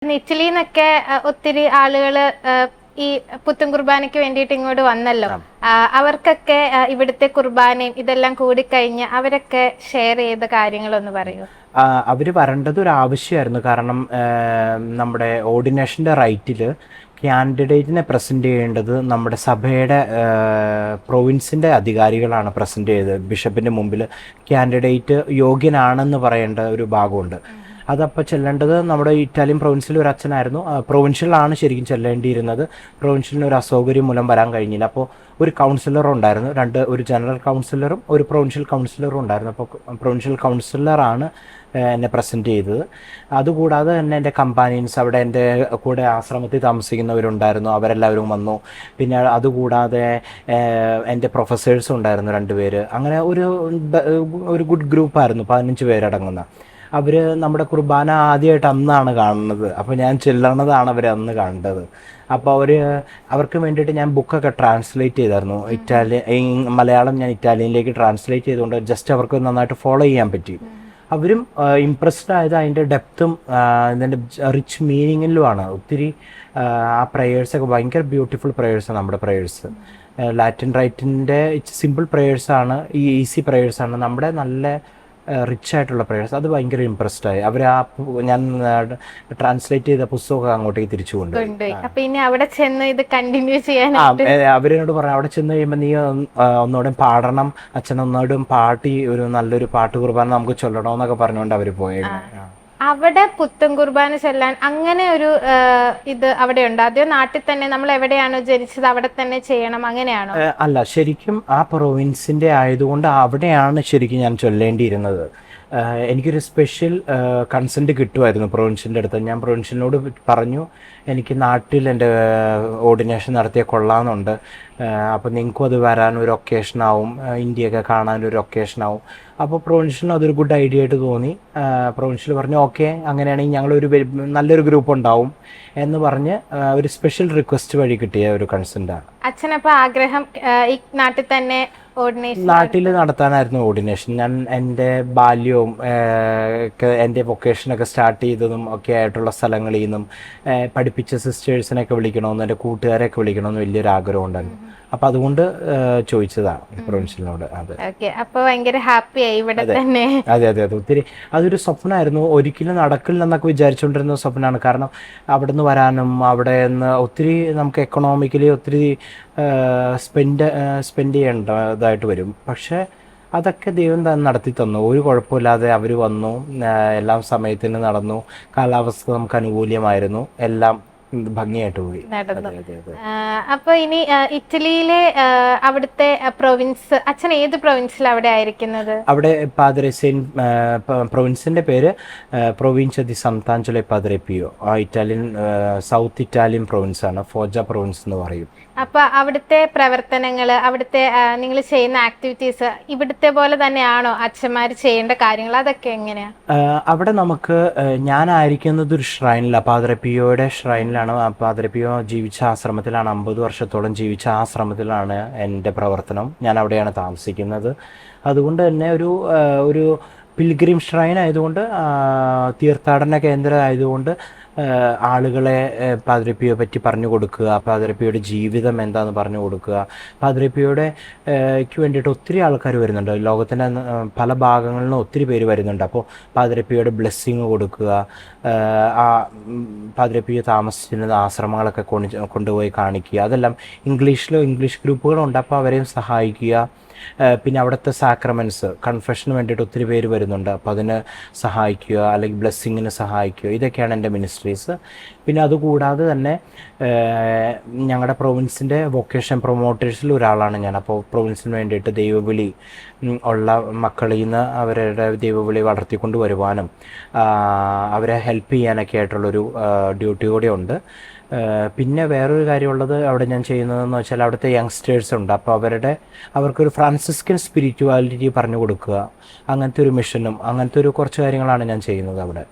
ഇറ്റലിയിൽ നിന്നൊക്കെ ഒത്തിരി ആളുകള് ഈ പുത്തൻ കുർബാനയ്ക്ക് വേണ്ടിയിട്ട് ഇങ്ങോട്ട് വന്നല്ലോ. അവർക്കൊക്കെ ഇവിടുത്തെ കുർബാനയും ഇതെല്ലാം കൂടിക്കഴിഞ്ഞ് അവരൊക്കെ ഷെയർ ചെയ്ത കാര്യങ്ങളൊന്ന് പറയൂ. അവർ വരേണ്ടത് ഒരു ആവശ്യമായിരുന്നു. കാരണം നമ്മുടെ ഓർഡിനേഷൻ്റെ റൈറ്റിൽ കാൻഡിഡേറ്റിനെ പ്രസൻറ്റ് ചെയ്യേണ്ടത് നമ്മുടെ സഭയുടെ പ്രൊവിൻസിൻ്റെ അധികാരികളാണ് പ്രസൻറ്റ് ചെയ്തത്. ബിഷപ്പിൻ്റെ മുമ്പിൽ കാൻഡിഡേറ്റ് യോഗ്യനാണെന്ന് പറയേണ്ട ഒരു ഭാഗമുണ്ട്. അതപ്പോൾ ചെല്ലേണ്ടത് നമ്മുടെ ഇറ്റാലിയൻ പ്രൊവിൻസിൽ ഒരു അച്ഛനായിരുന്നു. പ്രൊവിൻഷ്യലാണ് ശരിക്കും ചെല്ലേണ്ടിയിരുന്നത്. പ്രൊവിൻഷ്യലിന് ഒരു അസൗകര്യം മൂലം വരാൻ കഴിഞ്ഞില്ല. അപ്പോൾ ഒരു കൗൺസിലർ ഉണ്ടായിരുന്നു, ഒരു ജനറൽ കൗൺസിലറും ഒരു പ്രൊവിൻഷ്യൽ കൗൺസിലറും ഉണ്ടായിരുന്നു. അപ്പോൾ പ്രൊവിൻഷ്യൽ കൗൺസിലറാണ് എന്നെ പ്രസൻറ്റ് ചെയ്തത്. അതുകൂടാതെ തന്നെ എൻ്റെ കമ്പാനിയൻസ്, അവിടെ എൻ്റെ കൂടെ ആശ്രമത്തിൽ താമസിക്കുന്നവരുണ്ടായിരുന്നു, അവരെല്ലാവരും വന്നു. പിന്നെ അതുകൂടാതെ എൻ്റെ പ്രൊഫസേഴ്സും ഉണ്ടായിരുന്നു 2 പേര്. അങ്ങനെ ഒരു ഗുഡ് ഗ്രൂപ്പായിരുന്നു, 15 പേരടങ്ങുന്ന. അവർ നമ്മുടെ കുർബാന ആദ്യമായിട്ട് അന്നാണ് കാണുന്നത്. അപ്പോൾ ഞാൻ ചെല്ലണതാണ് അവർ അന്ന് കണ്ടത്. അപ്പോൾ അവർക്ക് വേണ്ടിയിട്ട് ഞാൻ ബുക്കൊക്കെ ട്രാൻസ്ലേറ്റ് ചെയ്തായിരുന്നു. മലയാളം ഞാൻ ഇറ്റാലിയനിലേക്ക് ട്രാൻസ്ലേറ്റ് ചെയ്തുകൊണ്ട് ജസ്റ്റ് അവർക്ക് നന്നായിട്ട് ഫോളോ ചെയ്യാൻ പറ്റി. അവരും ഇംപ്രസ്ഡ് ആയത് അതിൻ്റെ ഡെപ്തും ഇതിൻ്റെ റിച്ച് മീനിങ്ങിലുമാണ്. ഒത്തിരി ആ പ്രേയേഴ്സൊക്കെ ഭയങ്കര ബ്യൂട്ടിഫുൾ പ്രേയേഴ്സാണ് നമ്മുടെ പ്രേയേഴ്സ്. ലാറ്റിൻ റൈറ്റിൻ്റെ സിമ്പിൾ പ്രേയേഴ്സാണ്, ഈസി പ്രേയേഴ്സാണ്. നമ്മുടെ നല്ല റിച്ച് ആയിട്ടുള്ള പ്രേയേഴ്സ്. അത് ഭയങ്കര ഇംപ്രസ്ഡ് ആയി. ഞാൻ ട്രാൻസ്ലേറ്റ് ചെയ്ത പുസ്തകമൊക്കെ അങ്ങോട്ടേക്ക് തിരിച്ചു കൊണ്ടുപോയി. അപ്പൊ ഇനി അവിടെ ചെന്ന് ഇത് കണ്ടിന്യൂ ചെയ്യാൻ അവരോട് പറഞ്ഞു, അവിടെ ചെന്ന് കഴിയുമ്പോൾ നീ ഒന്നുകൂടെ പാടണം, അച്ഛൻ ഒന്നുകൂടെ പാട്ടി ഒരു നല്ലൊരു പാട്ട് കുർബാന നമുക്ക് ചൊല്ലണമെന്നൊക്കെ പറഞ്ഞുകൊണ്ട് അവർ പോയത്. അവിടെ പുത്തൻ കുർബാന ചൊല്ലാൻ അങ്ങനെ ഒരു ഇത് അവിടെ ഉണ്ട്? അതോ നാട്ടിൽ തന്നെ നമ്മൾ എവിടെയാണോ ജനിച്ചത് അവിടെ തന്നെ ചെയ്യണം, അങ്ങനെയാണോ? അല്ല, ശരിക്കും ആ പ്രൊവിൻസിന്റെ ആയതുകൊണ്ട് അവിടെയാണ് ശരിക്കും ഞാൻ ചൊല്ലേണ്ടിയിരുന്നത്. എനിക്കൊരു സ്പെഷ്യൽ കൺസെൻറ്റ് കിട്ടുമായിരുന്നു പ്രൊവിൻഷ്യൻ്റെ അടുത്ത്. ഞാൻ പ്രൊവിൻഷ്യലിനോട് പറഞ്ഞു, എനിക്ക് നാട്ടിൽ എൻ്റെ ഓർഡിനേഷൻ നടത്തിയ കൊള്ളാമെന്നുണ്ട്. അപ്പോൾ നിങ്ങൾക്കും അത് വരാനൊരു ഒക്കേഷനാവും, ഇന്ത്യയൊക്കെ കാണാനൊരു ഒക്കേഷനാവും. അപ്പോൾ പ്രൊവിൻഷ്യലിന് അതൊരു ഗുഡ് ഐഡിയ ആയിട്ട് തോന്നി. പ്രൊവിൻഷ്യൽ പറഞ്ഞു ഓക്കെ, അങ്ങനെയാണെങ്കിൽ ഞങ്ങളൊരു നല്ലൊരു ഗ്രൂപ്പ് ഉണ്ടാവും എന്ന് പറഞ്ഞ് ഒരു സ്പെഷ്യൽ റിക്വസ്റ്റ് വഴി കിട്ടിയ ഒരു കൺസെൻറ്റാണ്. അച്ഛനപ്പോൾ ആഗ്രഹം ഈ നാട്ടിൽ തന്നെ നാട്ടിൽ നടത്താനായിരുന്നു ഓർഡിനേഷൻ. ഞാൻ എൻ്റെ ബാല്യവും എൻ്റെ വൊക്കേഷനൊക്കെ സ്റ്റാർട്ട് ചെയ്തതും ഒക്കെ ആയിട്ടുള്ള സ്ഥലങ്ങളിൽ നിന്നും പഠിപ്പിച്ച സിസ്റ്റേഴ്സിനെയൊക്കെ വിളിക്കണമെന്നും എൻ്റെ കൂട്ടുകാരെയൊക്കെ വിളിക്കണമെന്ന് വലിയൊരു ആഗ്രഹം ഉണ്ടായിരുന്നു. അപ്പം അതുകൊണ്ട് ചോദിച്ചതാണ് പ്രൊവിൻഷ്യലിനോട്. അതെ, അപ്പോൾ ഭയങ്കര ഹാപ്പിയായി ഇവിടെ തന്നെ. അതെ അതെ അതെ ഒത്തിരി അതൊരു സ്വപ്നമായിരുന്നു. ഒരിക്കലും നടക്കില്ലെന്നൊക്കെ വിചാരിച്ചുകൊണ്ടിരുന്ന സ്വപ്നമാണ്. കാരണം അവിടെ നിന്ന് വരാനും അവിടെ നിന്ന് ഒത്തിരി നമുക്ക് എക്കണോമിക്കലി ഒത്തിരി സ്പെൻഡ് ചെയ്യേണ്ടതായിട്ട് വരും. പക്ഷേ അതൊക്കെ ദൈവം നടത്തി തന്നു. ഒരു കുഴപ്പമില്ലാതെ അവർ വന്നു, എല്ലാം സമയത്തിന് നടന്നു, കാലാവസ്ഥ നമുക്ക് അനുകൂല്യമായിരുന്നു, എല്ലാം ഭംഗിയായിട്ട് പോയി. അപ്പൊ ഇനി ഇറ്റലിയിലെ അവിടുത്തെ പ്രൊവിൻസ്, അച്ഛൻ ഏത് പ്രൊവിൻസിൽ അവിടെ ആയിരിക്കുന്നത്? അവിടെ പാദ്രെ പ്രൊവിൻസിന്റെ പേര് പ്രൊവിൻഷ്യ ദി സന്താഞ്ചലെ Padre Pio. Italian South Italian province ആണ്, ഫോജ പ്രൊവിൻസ് എന്ന് പറയും. അപ്പൊ അവിടുത്തെ പ്രവർത്തനങ്ങള്, അവിടുത്തെ നിങ്ങൾ ചെയ്യുന്ന ആക്ടിവിറ്റീസ് ഇവിടുത്തെ പോലെ തന്നെയാണോ അച്ഛന്മാർ ചെയ്യേണ്ട കാര്യങ്ങൾ? അതൊക്കെ എങ്ങനെയാ? അവിടെ നമുക്ക് ഞാനായിരിക്കുന്നത് ഒരു ഷ്രൈനിലാണ്, പാദ്രെ പിയോയുടെ ഷ്രൈനിലാണ്. പാദ്രെ പിയോ ജീവിച്ച ആശ്രമത്തിലാണ്, 50 വർഷത്തോളം ജീവിച്ച ആശ്രമത്തിലാണ് എൻ്റെ പ്രവർത്തനം. ഞാൻ അവിടെയാണ് താമസിക്കുന്നത്. അതുകൊണ്ട് തന്നെ ഒരു പിൽഗ്രിം ഷ്രൈൻ ആയതുകൊണ്ട്, തീർത്ഥാടന കേന്ദ്രം ആയതുകൊണ്ട് ആളുകളെ പാദ്രെ പിയോയെ പറ്റി പറഞ്ഞു കൊടുക്കുക, പാദ്രെ പിയോയുടെ ജീവിതം എന്താണെന്ന് പറഞ്ഞു കൊടുക്കുക. പാദ്രെ പിയോയുടെ വേണ്ടിയിട്ട് ഒത്തിരി ആൾക്കാർ വരുന്നുണ്ട്, ലോകത്തിൻ്റെ പല ഭാഗങ്ങളിൽ നിന്ന് ഒത്തിരി പേര് വരുന്നുണ്ട്. അപ്പോൾ പാദ്രെ പിയോയുടെ ബ്ലെസ്സിങ് കൊടുക്കുക, ആ പാദ്രെ പിയോ താമസിച്ചിരുന്ന ആശ്രമങ്ങളൊക്കെ കൊണ്ടുപോയി കാണിക്കുക. അതെല്ലാം ഇംഗ്ലീഷ് ഗ്രൂപ്പുകളുണ്ട്, അപ്പോൾ അവരെയും സഹായിക്കുക. പിന്നെ അവിടുത്തെ സാക്രമെൻറ്റ്സ്, കൺഫെഷന് വേണ്ടിയിട്ട് ഒത്തിരി പേര് വരുന്നുണ്ട്, അപ്പോൾ അതിന് സഹായിക്കുക, അല്ലെങ്കിൽ ബ്ലെസ്സിങ്ങിന് സഹായിക്കുക. ഇതൊക്കെയാണ് എൻ്റെ മിനിസ്ട്രീസ്. പിന്നെ അതുകൂടാതെ തന്നെ ഞങ്ങളുടെ പ്രൊവിൻസിൻ്റെ വൊക്കേഷൻ പ്രൊമോട്ടേഴ്സിൽ ഒരാളാണ് ഞാൻ. അപ്പോൾ പ്രൊവിൻസിന് വേണ്ടിയിട്ട് ദൈവവിളി ഉള്ള മക്കളിൽ നിന്ന് അവരുടെ ദൈവവിളി വളർത്തിക്കൊണ്ട് വരുവാനും അവരെ ഹെൽപ്പ് ചെയ്യാനൊക്കെ ആയിട്ടുള്ളൊരു ഡ്യൂട്ടി കൂടെ ഉണ്ട്. പിന്നെ വേറൊരു കാര്യമുള്ളത് അവിടെ ഞാൻ ചെയ്യുന്നതെന്ന് വെച്ചാൽ അവിടുത്തെ യങ്സ്റ്റേഴ്സ് ഉണ്ട്, അപ്പോൾ അവർക്കൊരു ഫ്രാൻസിസ്കൻ സ്പിരിച്വാലിറ്റി പറഞ്ഞു കൊടുക്കുക. അങ്ങനത്തെ ഒരു മിഷനും അങ്ങനത്തെ കുറച്ച് കാര്യങ്ങളാണ് ഞാൻ ചെയ്യുന്നത് അവിടെ.